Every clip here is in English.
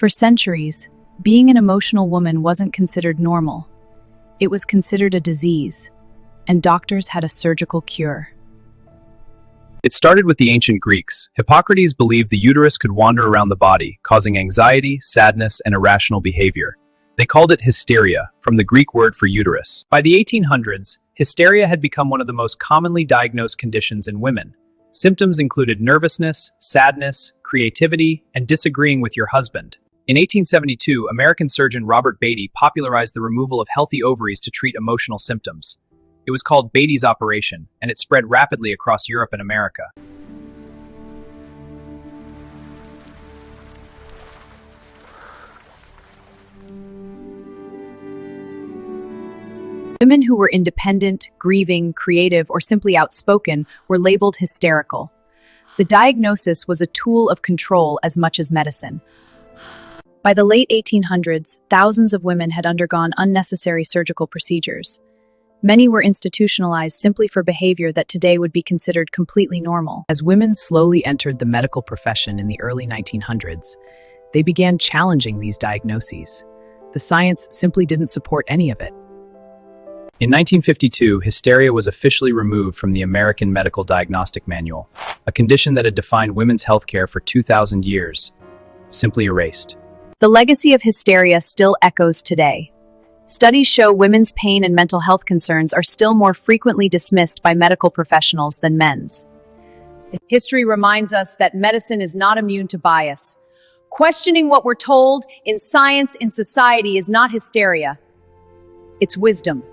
For centuries, being an emotional woman wasn't considered normal. It was considered a disease, and doctors had a surgical cure. It started with the ancient Greeks. Hippocrates believed the uterus could wander around the body, causing anxiety, sadness, and irrational behavior. They called it hysteria, from the Greek word for uterus. By the 1800s, hysteria had become one of the most commonly diagnosed conditions in women. Symptoms included nervousness, sadness, creativity, and disagreeing with your husband. In 1872, American surgeon Robert Beatty popularized the removal of healthy ovaries to treat emotional symptoms. It was called Beatty's operation, and it spread rapidly across Europe and America. Women who were independent, grieving, creative, or simply outspoken were labeled hysterical. The diagnosis was a tool of control as much as medicine. By the late 1800s, thousands of women had undergone unnecessary surgical procedures. Many were institutionalized simply for behavior that today would be considered completely normal. As women slowly entered the medical profession in the early 1900s, they began challenging these diagnoses. The science simply didn't support any of it. In 1952, hysteria was officially removed from the American Medical Diagnostic Manual, a condition that had defined women's healthcare for 2,000 years, simply erased. The legacy of hysteria still echoes today. Studies show women's pain and mental health concerns are still more frequently dismissed by medical professionals than men's. History reminds us that medicine is not immune to bias. Questioning what we're told in science, in society, is not hysteria. It's wisdom.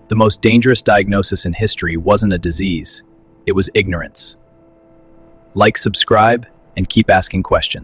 The most dangerous diagnosis in history wasn't a disease, it was ignorance. Like, subscribe, and keep asking questions.